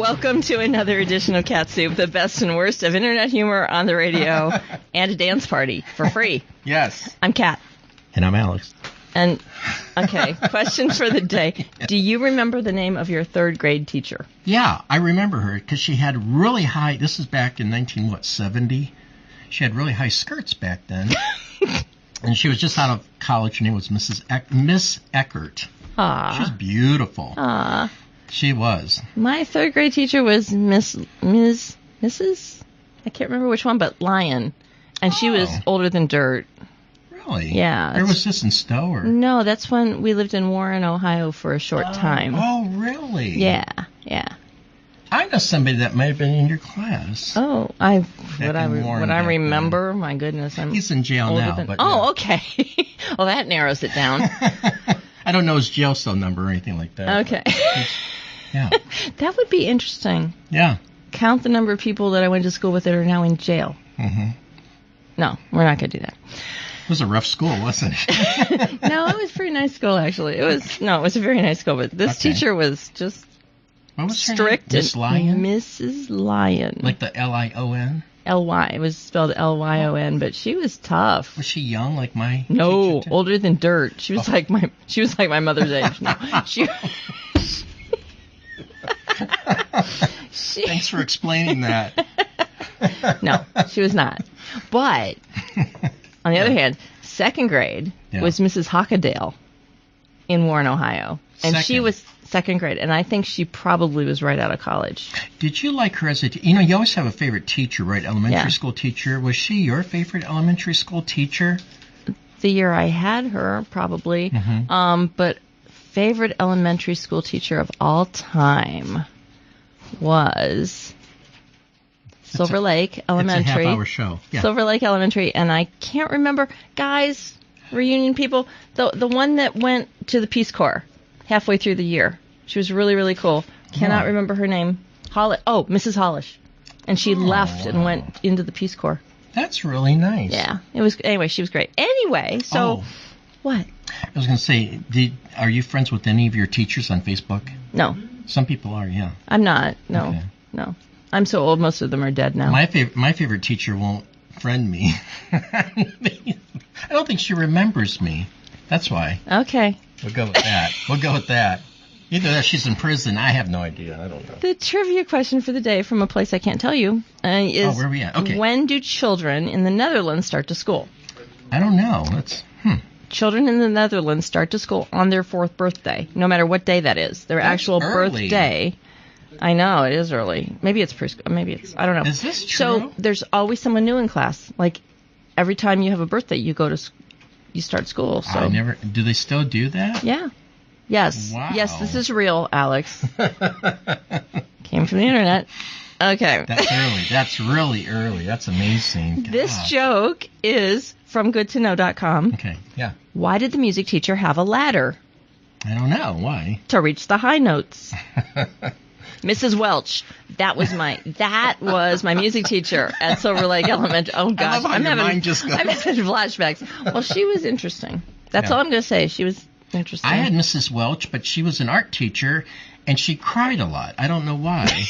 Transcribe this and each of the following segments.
Welcome to another edition of KatSoup, the best and worst of internet humor on the radio and a dance party for free. Yes. I'm Kat. And I'm Alex. And, okay, question for the day. Do you remember the name of your third grade teacher? Yeah, I remember her because she had really high, this is back in 1970. She had really high skirts back then. And she was just out of college. Her name was Miss Eckert. Aww. She was beautiful. Aww. She was. My third grade teacher was Mrs. I can't remember which one, but Lyon. And she was older than dirt. Really? Yeah. Where was this, in Stowe? Or? No, that's when we lived in Warren, Ohio for a short time. Oh, really? Yeah. I know somebody that might have been in your class. Oh, what I remember? My goodness. He's in jail now. But okay. Well, that narrows it down. I don't know his jail cell number or anything like that. Okay. Yeah. That would be interesting. Yeah. Count the number of people that I went to school with that are now in jail. Mm-hmm. No, we're not going to do that. It was a rough school, wasn't it? No, it was a pretty nice school, actually. It was a very nice school, but this teacher was just strict. Miss Lyon? Mrs. Lyon. Like the Lion? L-Y. It was spelled Lyon, but she was tough. Was she young like my No, teacher? older than dirt. She was like my mother's age. No, Thanks for explaining that. No, she was not. But on the other hand, second grade was Mrs. Hockadale in Warren, Ohio. And she was second grade, and I think she probably was right out of college. Did you like her as a teacher? You always have a favorite teacher, right? Elementary school teacher. Was she your favorite elementary school teacher? The year I had her, probably. Mm-hmm. But favorite elementary school teacher of all time was Silver Lake Elementary. It's a half-hour show. Yeah. Silver Lake Elementary, and I can't remember, guys, reunion people, the one that went to the Peace Corps halfway through the year. She was really, really cool. Cannot remember her name. Mrs. Hollish. And she left and went into the Peace Corps. That's really nice. Yeah. Anyway, she was great. Anyway, so what? I was going to say, are you friends with any of your teachers on Facebook? No. Some people are, yeah. I'm not. No. Okay. No. I'm so old, most of them are dead now. My favorite teacher won't friend me. I don't think she remembers me. That's why. Okay. We'll go with that. Either that she's in prison. I have no idea. I don't know. The trivia question for the day from a place I can't tell you is, where are we at? Okay. When do children in the Netherlands start to school? I don't know. Children in the Netherlands start to school on their 4th birthday, no matter what day that is. Their actual birthday. I know, it is early. Maybe it's preschool. Maybe it's, I don't know. Is this true? So there's always someone new in class. Like every time you have a birthday, you start school. So do they still do that? Yeah. Yes. Wow. Yes, this is real, Alex. Came from the internet. Okay. That's early. That's really early. That's amazing. God. This joke is from goodtoknow.com. Okay, yeah. Why did the music teacher have a ladder? I don't know. Why? To reach the high notes. Mrs. Welch. That was my music teacher at Silver Lake Elementary. Oh gosh, I'm having flashbacks. Well, she was interesting. That's all I'm going to say. She was interesting. I had Mrs. Welch, but she was an art teacher, and she cried a lot. I don't know why.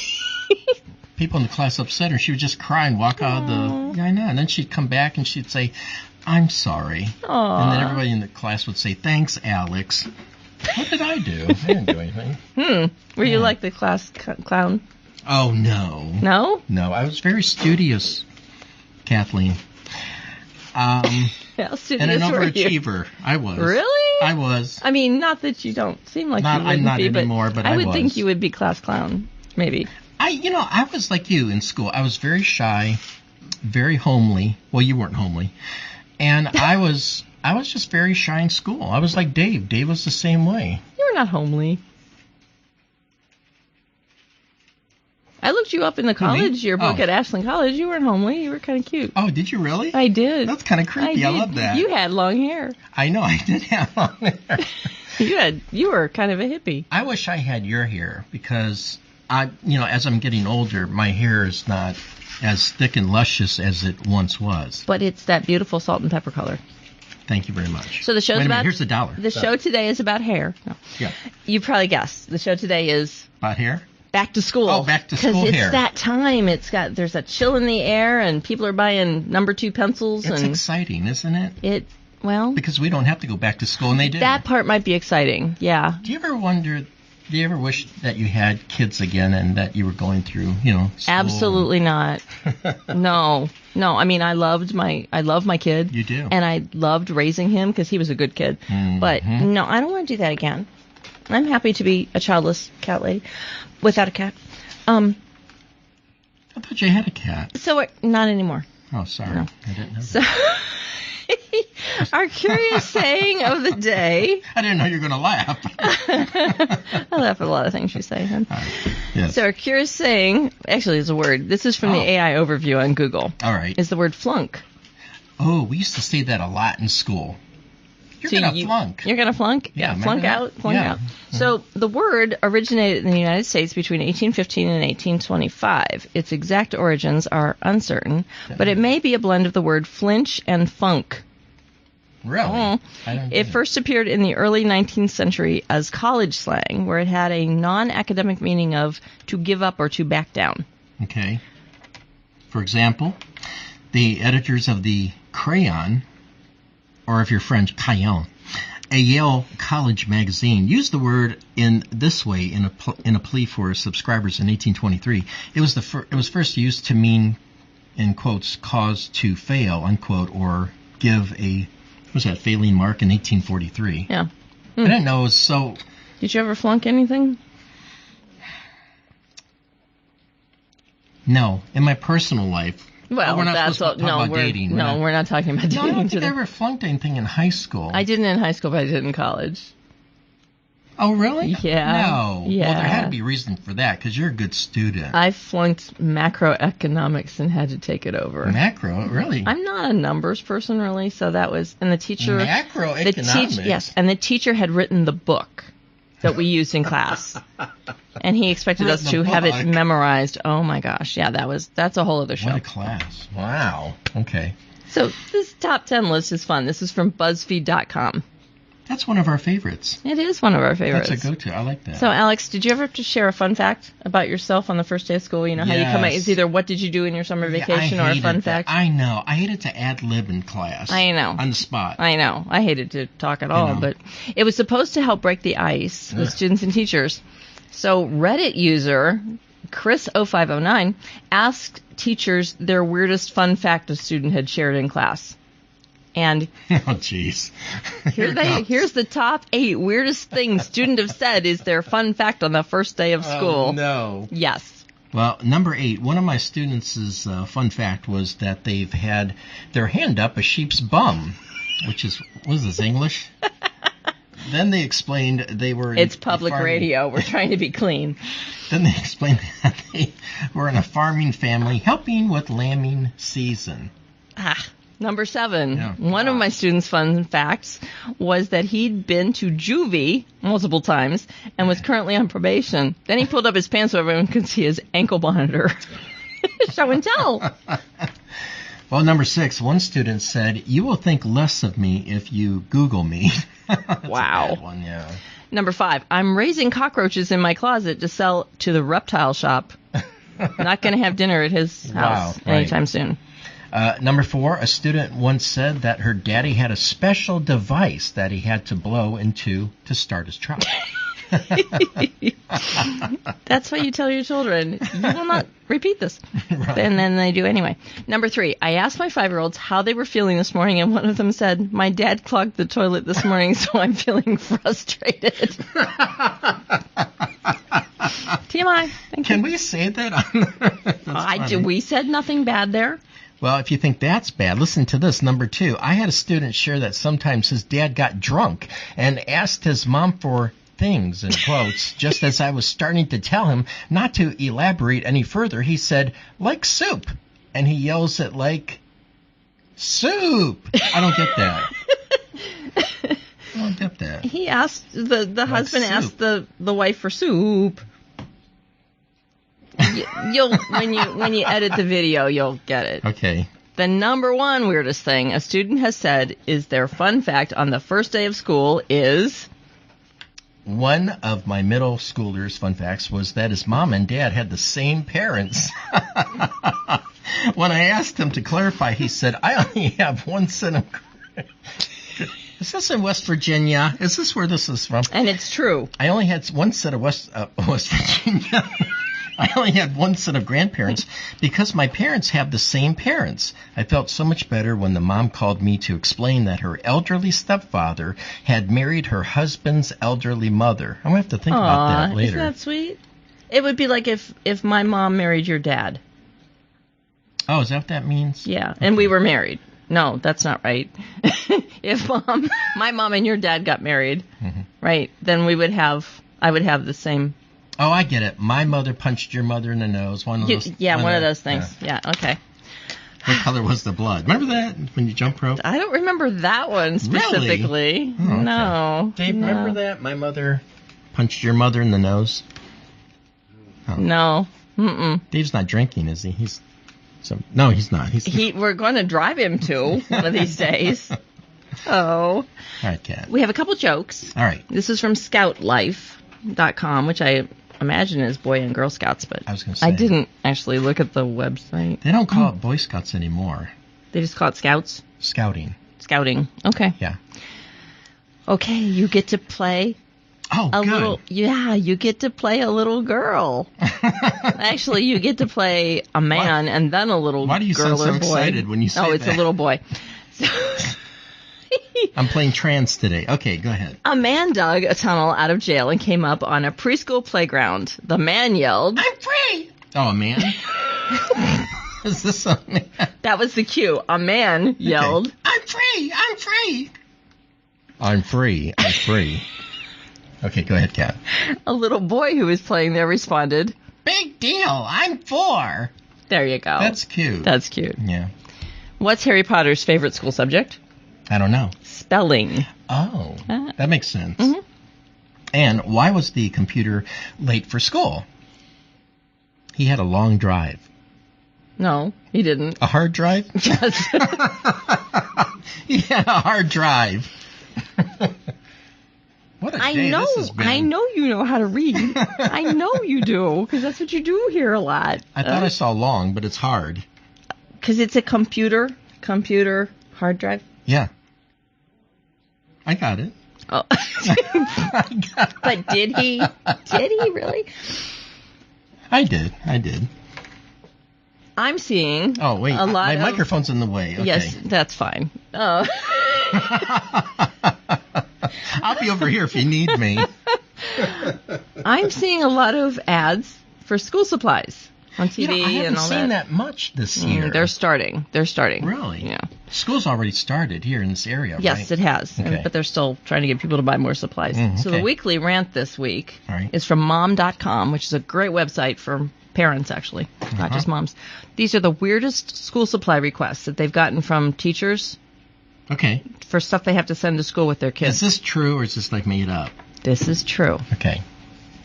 People in the class upset her. She would just cry and walk out of the... Yeah, I know. And then she'd come back and she'd say, "I'm sorry." Aww. And then everybody in the class would say, "Thanks, Alex." What did I do? I didn't do anything. Were you like the class clown? Oh, no. No? No, I was very studious, Kathleen. How studious and an were you? overachiever. I was. Really? I was. I mean, not that you don't seem like you wouldn't I'm not be, anymore, but I would was. think you would be class clown, maybe. I was like you in school. I was very shy, very homely. Well, you weren't homely. And I was just very shy in school. I was like Dave. Dave was the same way. You were not homely. I looked you up in the college yearbook at Ashland College. You weren't homely. You were kind of cute. Oh, did you really? I did. That's kind of creepy. I love that. You had long hair. I know. I did have long hair. You were kind of a hippie. I wish I had your hair because as I'm getting older, my hair is not as thick and luscious as it once was. But it's that beautiful salt and pepper color. Thank you very much. So the show's about... Here's the $1. The show today is about hair. No. Yeah. You probably guessed. The show today is... About hair? back to school. Oh, back to school Because it's here. that time. There's a chill in the air, and people are buying number 2 pencils. It's and exciting, isn't it? Because we don't have to go back to school, and they do. That part might be exciting, yeah. Do you ever wish that you had kids again and that you were going through, school? Absolutely not. No. I mean, I love my kid. You do. And I loved raising him because he was a good kid. Mm-hmm. But no, I don't want to do that again. I'm happy to be a childless cat lady without a cat. I thought you had a cat. So not anymore. Oh, sorry. No. I didn't know So that. our curious saying of the day. I didn't know you were going to laugh. I laugh at a lot of things you say, hon. Yes. So our curious saying, actually is a word. This is from the AI overview on Google. All right. Is the word flunk. Oh, we used to say that a lot in school. You're going to flunk. You're going to flunk? Yeah, flunk out, flunk out. So the word originated in the United States between 1815 and 1825. Its exact origins are uncertain, but it may be a blend of the word flinch and funk. Really? It first appeared in the early 19th century as college slang, where it had a non-academic meaning of to give up or to back down. Okay. For example, the editors of the Crayon, or if you're French, Crayon, a Yale College magazine, used the word in this way in a plea for subscribers in 1823. It was first used to mean, in quotes, cause to fail, unquote, or give a failing mark in 1843. Yeah. I didn't know it was so... Did you ever flunk anything? No. In my personal life... Well, we're not that's supposed to talk about dating. We're not talking about dating. No, I don't think today. I ever flunked anything in high school. I didn't in high school, but I did in college. Oh, really? Yeah. No. Yeah. Well, there had to be a reason for that, because you're a good student. I flunked macroeconomics and had to take it over. Macro? Really? I'm not a numbers person, really, so that was... And the teacher... Macroeconomics? Yes, and the teacher had written the book that we used in class. And he expected us to have it memorized. Oh, my gosh. Yeah, that's a whole other show. What a class. Wow. Okay. So this top 10 list is fun. This is from BuzzFeed.com. That's one of our favorites. It is one of our favorites. That's a go-to. I like that. So, Alex, did you ever have to share a fun fact about yourself on the first day of school? You know how you come out, it's either what did you do in your summer vacation or a fun fact? I know. I hated to ad-lib in class. I know. On the spot. I know. I hated to talk at all, but it was supposed to help break the ice with students and teachers. So, Reddit user Chris0509 asked teachers their weirdest fun fact a student had shared in class. And oh, jeez. Here's the top 8 weirdest things students have said is their fun fact on the first day of school. Oh, no. Yes. Well, number 8, one of my students' fun fact was that they've had their hand up a sheep's bum, which is, what is this, English? Then they explained they were... It's public radio. We're trying to be clean. Then they explained that they were in a farming family helping with lambing season. Number 7, Yeah. One of my students' fun facts was that he'd been to juvie multiple times and was currently on probation. Then he pulled up his pants so everyone could see his ankle monitor. Show and tell. Well, number 6, one student said, "You will think less of me if you Google me." That's Wow. a bad one, yeah. Number 5, I'm raising cockroaches in my closet to sell to the reptile shop. Not going to have dinner at his house anytime soon. Number 4, a student once said that her daddy had a special device that he had to blow into to start his truck. That's what you tell your children. You will not repeat this. Right. And then they do anyway. Number 3, I asked my 5-year-olds how they were feeling this morning, and one of them said, "My dad clogged the toilet this morning, so I'm feeling frustrated." TMI. Can we say that? We said nothing bad there. Well, if you think that's bad, listen to this. Number 2, I had a student share that sometimes his dad got drunk and asked his mom for things, in quotes. Just as I was starting to tell him not to elaborate any further, he said, "Like soup." And he yells it like, "Soup." I don't get that. I don't get that. He asked, the husband soup. asked the wife for soup. You'll when you edit the video, you'll get it. Okay. The number 1 weirdest thing a student has said is their fun fact on the first day of school is one of my middle schoolers' fun facts was that his mom and dad had the same parents. When I asked him to clarify, he said, I only have one set of... Is this in West Virginia? Is this where this is from? And it's true. I only had one set of West Virginia. I only had one set of grandparents because my parents have the same parents. I felt so much better when the mom called me to explain that her elderly stepfather had married her husband's elderly mother. I'm going to have to think about that later. Isn't that sweet? It would be like if my mom married your dad. Oh, is that what that means? Yeah, Okay. and we were married. No, that's not right. If my mom and your dad got married, right, then I would have the same. Oh, I get it. My mother punched your mother in the nose. One of those things. Yeah, okay. What color was the blood? Remember that when you jump rope? I don't remember that one specifically. Really? Oh, okay. No. Dave, remember that? My mother punched your mother in the nose? Oh. No. Mm-mm. Dave's not drinking, is he? No, he's not. We're going to drive him to one of these days. Oh. All right, Kat. We have a couple jokes. All right. This is from scoutlife.com, which I imagine is Boy and Girl Scouts, but I was going to say. I didn't actually look at the website. They don't call it Boy Scouts anymore. They just call it Scouts? Scouting. Okay. Yeah. Okay, you get to play good. You get to play a little girl. Actually, you get to play a man and then a little girl or boy. Why do you sound so excited when you say that? Oh, it's a little boy. I'm playing trans today. Okay, go ahead. A man dug a tunnel out of jail and came up on a preschool playground. The man yelled, "I'm free!" Oh, a man? Is this a man? That was the cue. A man yelled, okay. I'm free! I'm free! I'm free. I'm free. Okay, go ahead, Kat. A little boy who was playing there responded, Big deal. I'm 4. There you go. That's cute. That's cute. Yeah. What's Harry Potter's favorite school subject? I don't know. Spelling. Oh, that makes sense. Mm-hmm. And why was the computer late for school? He had a long drive. No, he didn't. A hard drive? Yes. He had a hard drive. What a day this has been. I know you know how to read. I know you do, because that's what you do here a lot. I thought I saw long, but it's hard. Because it's a computer hard drive. Yeah. I got it. Oh. But did he? Did he really? I did. I'm seeing. Oh, wait. My microphone's in the way. Okay. Yes, that's fine. Oh. I'll be over here if you need me. I'm seeing a lot of ads for school supplies on TV I haven't and all that. seen that much this year. They're starting. Really? Yeah. School's already started here in this area, right? Yes, it has. Okay. But they're still trying to get people to buy more supplies. So the weekly rant this week is from mom.com, which is a great website for parents, actually, not just moms. These are the weirdest school supply requests that they've gotten from teachers. Okay. For stuff they have to send to school with their kids. Is this true or is this like made up? This is true. Okay.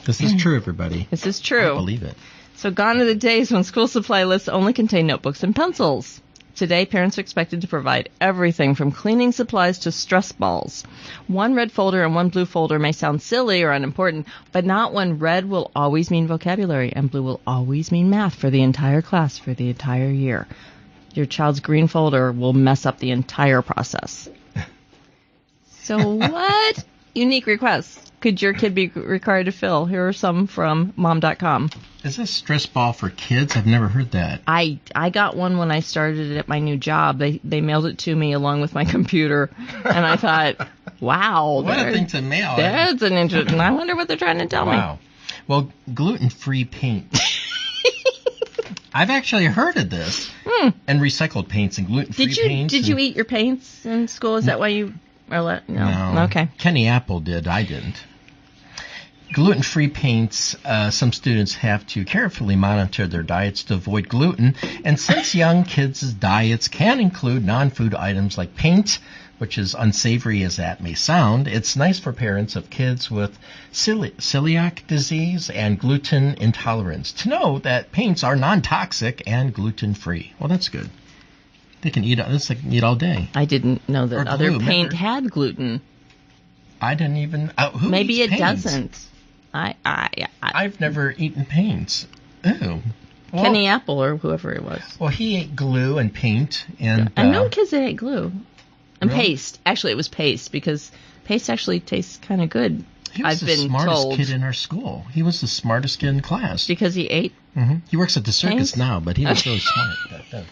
This is true, everybody. This is true. I believe it. So gone are the days when school supply lists only contain notebooks and pencils. Today, parents are expected to provide everything from cleaning supplies to stress balls. One red folder and one blue folder may sound silly or unimportant, but not when red will always mean vocabulary and blue will always mean math for the entire class for the entire year. Your child's green folder will mess up the entire process. So what unique requests could your kid be required to fill? Here are some from mom.com. Is this stress ball for kids? I've never heard that. I got one when I started at my new job. They mailed it to me along with my computer. And I thought, wow. What a thing to mail. That's an interesting. I wonder what they're trying to tell me. Wow. Well, gluten-free paint. I've actually heard of this. And recycled paints and gluten-free paints. Did you eat your paints in school? Is that why you are No. Okay. Kenny Apple did. I didn't. Gluten-free paints, some students have to carefully monitor their diets to avoid gluten. And since young kids' diets can include non-food items like paint, which is unsavory as that may sound, it's nice for parents of kids with celiac disease and gluten intolerance to know that paints are non-toxic and gluten-free. Well, that's good. They can eat all day. I didn't know that Or other glue, paint remember? had gluten. I didn't even. Who Maybe eats it paints? doesn't. I've never eaten paints. Ew. Well, Kenny Apple or whoever it was. Well, he ate glue and paint and. I know kids that ate glue and Really? paste. Actually, it was paste because paste actually tastes kind of good. He was I've the been smartest told. kid in our school. He was the smartest kid in class. Because he ate. He works at the circus Paint? now, but he was really smart back then.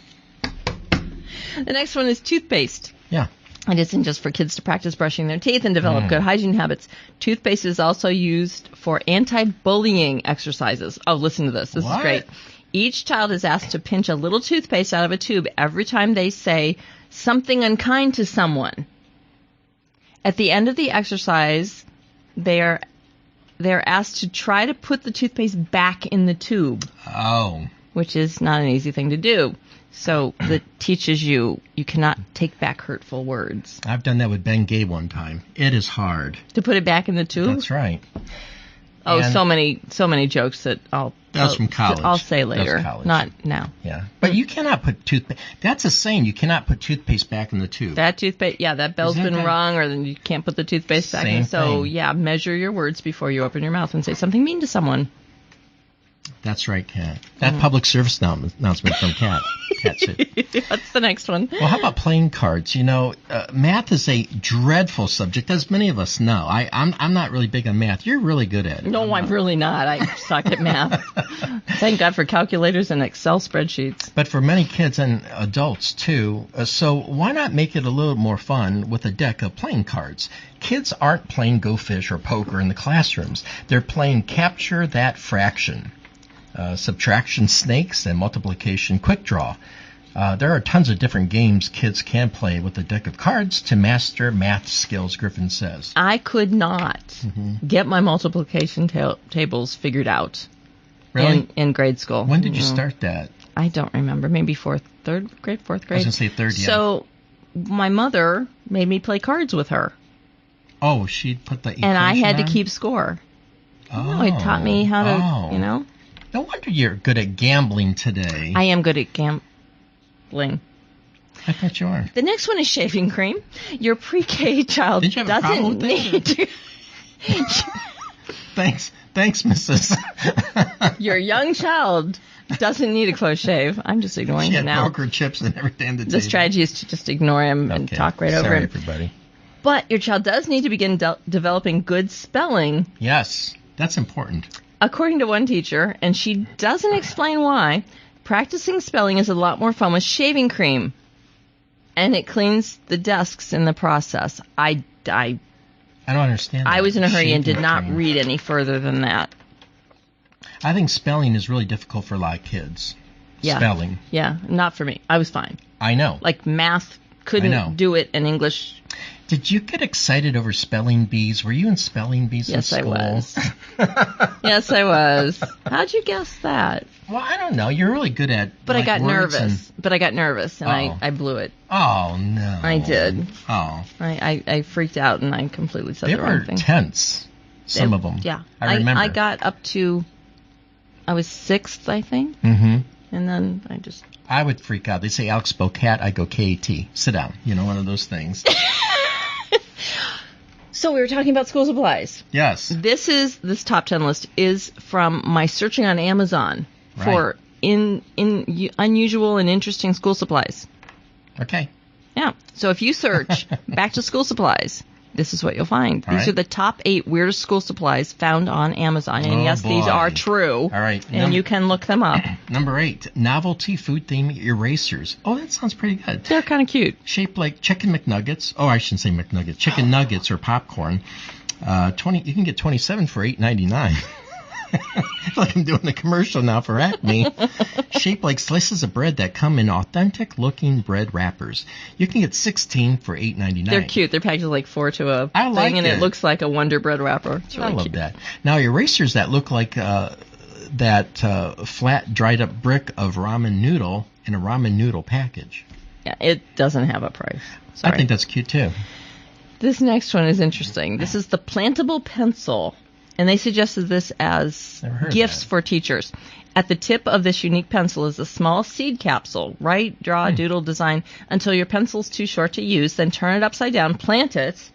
The next one is toothpaste. Yeah. It isn't just for kids to practice brushing their teeth and develop good hygiene habits. Toothpaste is also used for anti-bullying exercises. Oh, listen to this. This What? is great. Each child is asked to pinch a little toothpaste out of a tube every time they say something unkind to someone. At the end of the exercise, they're asked to try to put the toothpaste back in the tube, Oh. which is not an easy thing to do. So that teaches you cannot take back hurtful words. I've done that with Ben Gay one time. It is hard. To put it back in the tube? That's right. Oh, And- so many jokes that I'll from college. I'll say That was later, college. not now. Yeah. But you cannot put toothpaste. That's a saying. You cannot put toothpaste back in the tube. That toothpaste, yeah, that bell's Isn't been that- rung, or then you can't put the toothpaste back Same in. So, thing. yeah, measure your words before you open your mouth and say something mean to someone. That's right, Kat. That public service announcement from KatSoup. That's the next one. Well, how about playing cards? You know, math is a dreadful subject, as many of us know. I'm not really big on math. You're really good at it. No, I'm really not. I suck at math. Thank God for calculators and Excel spreadsheets. But for many kids and adults, too. So why not make it a little more fun with a deck of playing cards? Kids aren't playing Go Fish or poker in the classrooms. They're playing Capture That Fraction, subtraction snakes, and multiplication quick draw. There are tons of different games kids can play with a deck of cards to master math skills, Griffin says. I could not get my multiplication tables figured out. Really? In grade school. When did you start that? I don't remember. Maybe fourth grade. I was going to say third, yeah. So my mother made me play cards with her, Oh, she'd put the equation and I had to on? keep score. Oh. It taught me how to, Oh. No wonder you're good at gambling today. I am good at gambling. I bet you are. The next one is shaving cream. Your pre-K child Did you have a problem doesn't with that? need Thanks, Mrs. your young child doesn't need a close shave. I'm just ignoring She him had now. poker chips and everything on the The table. strategy is to just ignore him and Okay. talk right over Sorry, him. everybody. But your child does need to begin developing good spelling, Yes, that's important. according to one teacher, and she doesn't explain why. Practicing spelling is a lot more fun with shaving cream, and it cleans the desks in the process. I I don't understand that. I was in a hurry and did Shaving not cream. read any further than that. I think spelling is really difficult for a lot of kids. Yeah. Spelling. Yeah, not for me. I was fine. I know. Like math, I know. couldn't do it, and English. Did you get excited over spelling bees? Were you in spelling bees in Yes, I school? was. Yes, I was. How'd you guess that? Well, I don't know. You're really good at But like, I got words nervous. But I got nervous, and Uh-oh. I blew it. Oh, no. I did. Oh. I freaked out, and I completely said They the wrong were thing. tense, some of them. Yeah. I remember. I got up to, I was 6th, I think, Mm-hmm. and then I just... I would freak out. They say Alex spelled cat, I go K-A-T. Sit down. You know, one of those things. So we were talking about school supplies. Yes. This top 10 list is from my searching on Amazon for unusual and interesting school supplies. Okay. Yeah. So if you search back to school supplies, this is what you'll find. All These right. are the top 8 weirdest school supplies found on Amazon. And Oh, yes, these boy. are true. All right. And you can look them up. Number 8, novelty food theme erasers. Oh, that sounds pretty good. They're kind of cute. Shaped like chicken McNuggets. Oh, I shouldn't say McNuggets. Chicken nuggets or popcorn. 20. You can get 27 for $8.99. I feel like I'm doing a commercial now for Acme. Shaped like slices of bread that come in authentic-looking bread wrappers. You can get 16 for $8.99. They're cute. They're packaged like 4 to a I thing, like and it. it looks like a Wonder Bread wrapper. It's really I love cute. that. Now, erasers that look like that flat, dried-up brick of ramen noodle in a ramen noodle package. Yeah, it doesn't have a price. Sorry. I think that's cute, too. This next one is interesting. This is the plantable pencil, and they suggested this as Never heard of gifts that. for teachers. At the tip of this unique pencil is a small seed capsule. Write, draw, doodle, design until your pencil's too short to use, then turn it upside down, plant it,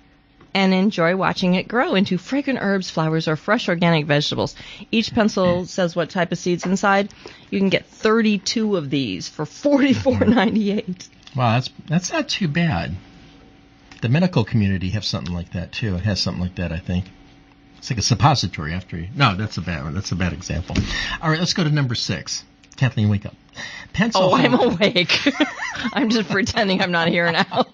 and enjoy watching it grow into fragrant herbs, flowers, or fresh organic vegetables. Each pencil says what type of seed's inside. You can get 32 of these for $44.98. Wow, that's not too bad. The medical community have something like that, too. It has something like that, I think. It's like a suppository after you. No, that's a bad one. That's a bad example. All right, let's go to number 6. Kathleen, wake up. Pencil holder. I'm awake. I'm just pretending I'm not here now.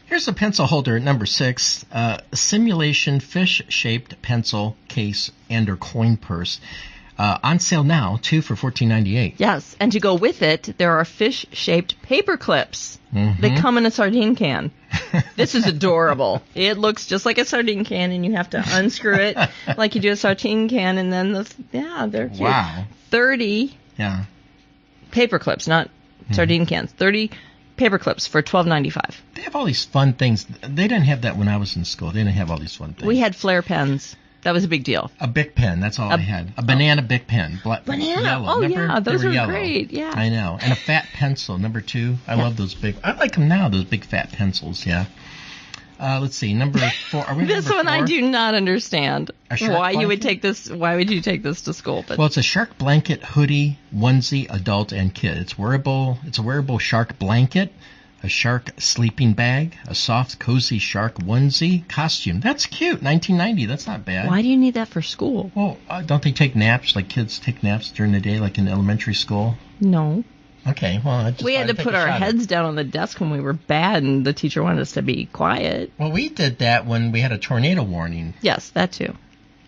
Here's a pencil holder at number 6. Simulation fish-shaped pencil case and or coin purse. On sale now, 2 for $14.98. Yes, and to go with it, there are fish-shaped paper clips. Mm-hmm. They come in a sardine can. This is adorable. It looks just like a sardine can, and you have to unscrew it like you do a sardine can, and then they're cute. Wow. 30 paper clips, not sardine cans. 30 paper clips for $12.95. They have all these fun things. They didn't have that when I was in school. They didn't have all these fun things. We had flare pens. That was a big deal. A Bic pen. That's all I had. A banana Bic pen. Banana. Yellow. Oh, Remember? yeah. Those were yellow. great. Yeah. I know. And a fat pencil, number 2. I love those big. I like them now, those big fat pencils. Yeah. Let's see. Number 4. Are we This number one 4? I do not understand. Why you would blanket? take this? Why would you take this to school? But Well, it's a shark blanket, hoodie, onesie, adult and kid. It's wearable. It's a wearable shark blanket, a shark sleeping bag, a soft, cozy shark onesie, costume. That's cute. $19.90. That's not bad. why do you need that for school? Well, don't they take naps like kids take naps during the day, like in elementary school? No. Okay, well, I just We had to thought I'd put take a our shot at it. heads down on the desk when we were bad, and the teacher wanted us to be quiet. Well, we did that when we had a tornado warning, Yes, that too.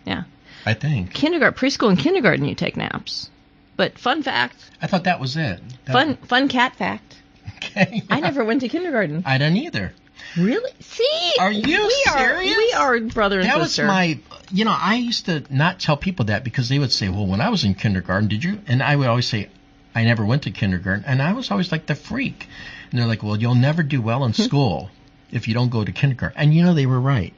Yeah. I think. Preschool and kindergarten, you take naps. But fun fact, I thought that was it. fun cat fact. Okay. I never went to kindergarten. I didn't either. Really? See? Are you serious? We are brother and That sister. was I used to not tell people that because they would say, well, when I was in kindergarten, did you? And I would always say, I never went to kindergarten. And I was always like the freak. And they're like, well, you'll never do well in school if you don't go to kindergarten. And they were right.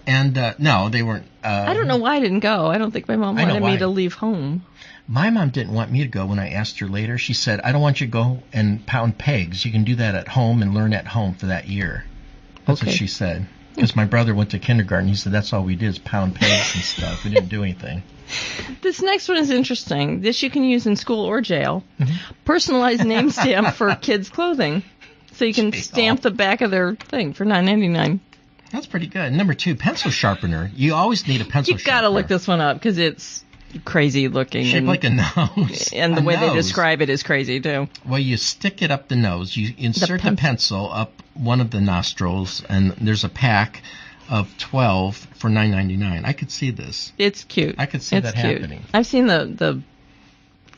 And no, they weren't. I don't know why I didn't go. I don't think my mom I know wanted me why. to leave home. My mom didn't want me to go when I asked her later. She said, I don't want you to go and pound pegs. You can do that at home and learn at home for that year. That's what Okay. she said. Because my brother went to kindergarten. He said, that's all we did is pound pegs and stuff. We didn't do anything. This next one is interesting. This you can use in school or jail. Personalized name stamp for kids' clothing. So you can stamp the back of their thing for $9.99. That's pretty good. Number 2, pencil sharpener. You always need a pencil You've sharpener. got to look this one up because it's crazy looking. Shaped like a nose. And the A way they nose. describe it is crazy, too. Well, you stick it up the nose. You insert the pencil up one of the nostrils, and there's a pack of 12 for $9.99. I could see this. It's cute. I could see it's that cute. happening. I've seen the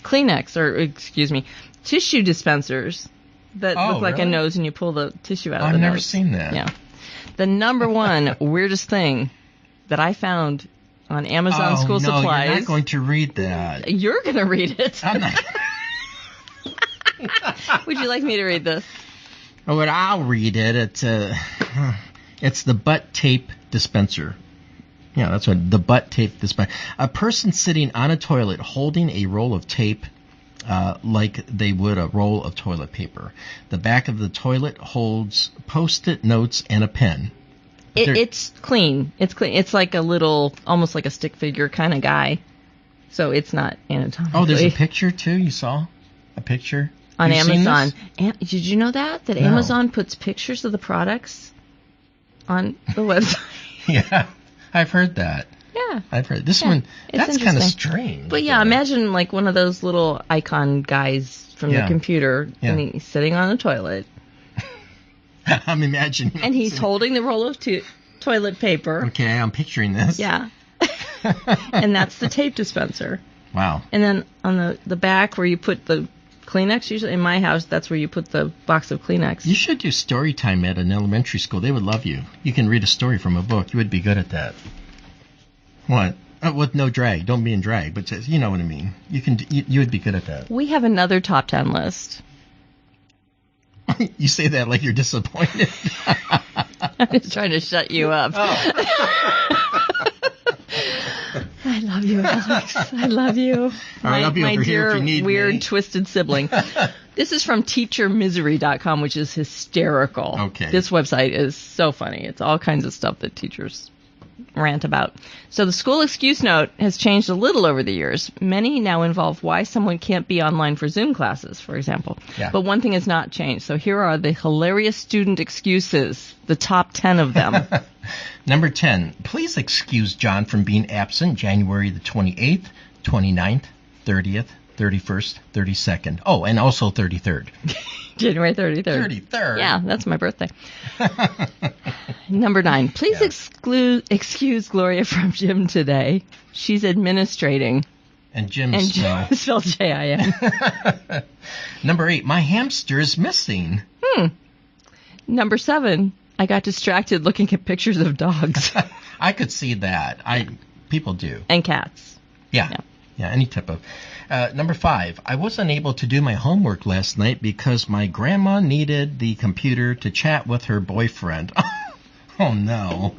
Kleenex, tissue dispensers that look like a really? nose, and you pull the tissue out of I've the nose. never seen that. Yeah. The number one weirdest thing that I found on Amazon School no, Supplies. You're not going to read that. You're going to read it. I'm not. Would you like me to read this? Well, I'll read it. It's the butt tape dispenser. Yeah, that's what the butt tape dispenser. A person sitting on a toilet holding a roll of tape like they would a roll of toilet paper. The back of the toilet holds Post-it notes and a pen. It's clean. It's clean. It's like a little, almost like a stick figure kind of guy. So it's not anatomically. Oh, there's a picture too? You saw a picture? On You've seen Amazon. this? Did you know that? That No. Amazon puts pictures of the products on the website? Yeah, I've heard that. Yeah. I've heard this Yeah, one. it's That's kind of interesting. strange. But yeah, imagine like one of those little icon guys from Yeah. the computer, Yeah. and he's sitting on a toilet, I'm imagining. and he's holding the roll of toilet paper. Okay, I'm picturing this. Yeah. And that's the tape dispenser. Wow. And then on the back where you put the Kleenex, usually in my house, that's where you put the box of Kleenex. You should do story time at an elementary school. They would love you. You can read a story from a book. You would be good at that. What? With no drag. Don't be in drag, but just, you know what I mean. You would be good at that. We have another top 10 list. You say that like you're disappointed. I'm just trying to shut you up. I love you, Alex. I love you. right, I'll be my over here dear, if you need weird, me. twisted sibling. This is from teachermisery.com, which is hysterical. Okay. This website is so funny. It's all kinds of stuff that teachers rant about. So the school excuse note has changed a little over the years. Many now involve why someone can't be online for Zoom classes, for example. Yeah. But one thing has not changed. So here are the hilarious student excuses, the top 10 of them. Number 10, please excuse John from being absent January the 28th, 29th, 30th, 31st, 32nd. Oh, and also 33rd. January 33rd. 33rd? Yeah, that's my birthday. Number 9, please excuse Gloria from gym today. She's administrating. And Jim's spelled J-I-M. Number 8, my hamster is missing. Number 7, I got distracted looking at pictures of dogs. I could see that. People do. And cats. Yeah, any type of. Number 5, I wasn't able to do my homework last night because my grandma needed the computer to chat with her boyfriend. Oh, no.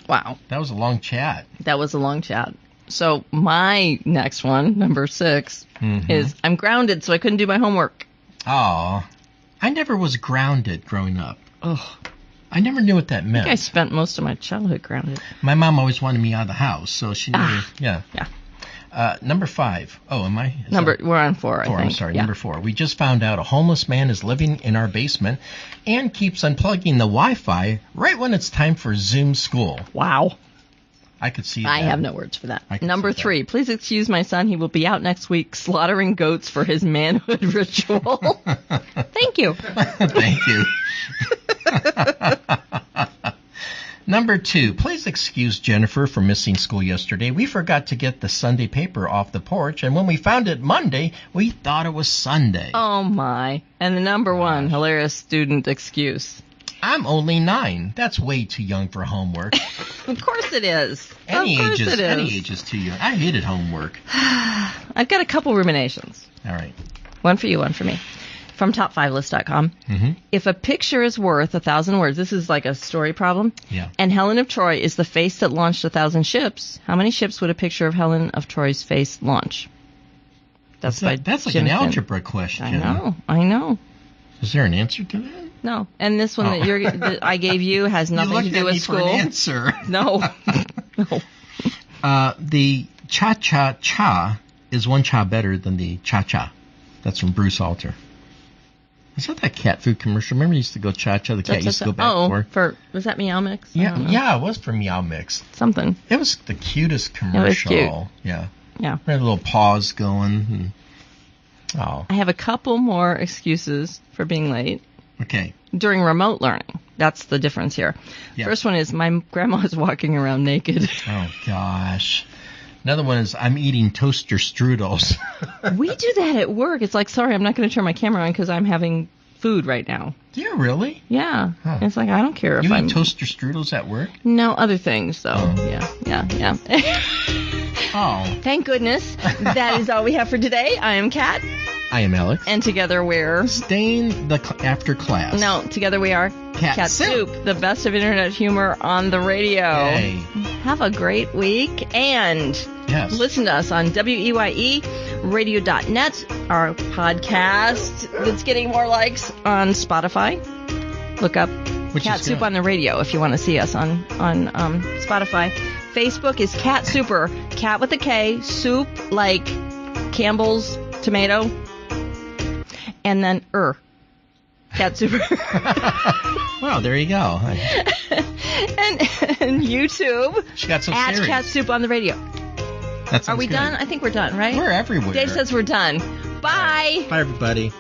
Wow. That was a long chat. That was a long chat. So my next one, number 6, is I'm grounded, so I couldn't do my homework. Oh, I never was grounded growing up. Oh, I never knew what that meant. I think I spent most of my childhood grounded. My mom always wanted me out of the house, so she knew. Yeah. Number 5. Oh, am I? We're on 4, I think. I'm sorry. Yeah. Number 4. We just found out a homeless man is living in our basement and keeps unplugging the Wi-Fi right when it's time for Zoom school. Wow. I could see that. I have no words for that. Number 3. Please excuse my son. He will be out next week slaughtering goats for his manhood ritual. Thank you. Thank you. Number 2, please excuse Jennifer for missing school yesterday. We forgot to get the Sunday paper off the porch, and when we found it Monday, we thought it was Sunday. Oh, my. And the number 1, hilarious student excuse. I'm only 9. That's way too young for homework. Of course it is. Any age is too young. I hated homework. I've got a couple ruminations. All right. One for you, one for me. From top5list.com. If a picture is worth 1,000 words, this is like a story problem. Yeah. And Helen of Troy is the face that launched 1,000 ships. How many ships would a picture of Helen of Troy's face launch? That's like an algebra question. I know. Is there an answer to that? No. And this one that I gave you has nothing to do with school. You looked at me for an answer. No. No. The cha-cha-cha is one cha better than the cha-cha. That's from Bruce Alter. Is that cat food commercial? Remember, you used to go cha-cha. The cat used to go back was that Meow Mix? Yeah, it was for Meow Mix. Something. It was the cutest commercial. It was cute. Yeah. Yeah. Had little paws going. I have a couple more excuses for being late. Okay. During remote learning. That's the difference here. Yeah. First one is my grandma is walking around naked. Oh, gosh. Another one is I'm eating toaster strudels. We do that at work. It's like, sorry, I'm not going to turn my camera on because I'm having food right now. Do you really? Yeah. Huh. It's like, I don't care if I'm... You eat toaster strudels at work? No, other things, though. Oh. Yeah. Oh. Thank goodness. That is all we have for today. I am Kat. I am Alex. And together we're... Staying after class. No, together we are... KatSoup, the best of internet humor on the radio. Yay. Have a great week and listen to us on WEYE Radio.net, our podcast that's getting more likes on Spotify. Look up KatSoup on the radio if you want to see us on Spotify. Facebook is KatSouper, cat with a K, soup like Campbell's tomato, and then KatSouper. Wow, there you go. and YouTube. She got some at series. KatSoup on the radio. Are we done? I think we're done, right? We're everywhere. Dave says we're done. Bye. Bye, everybody.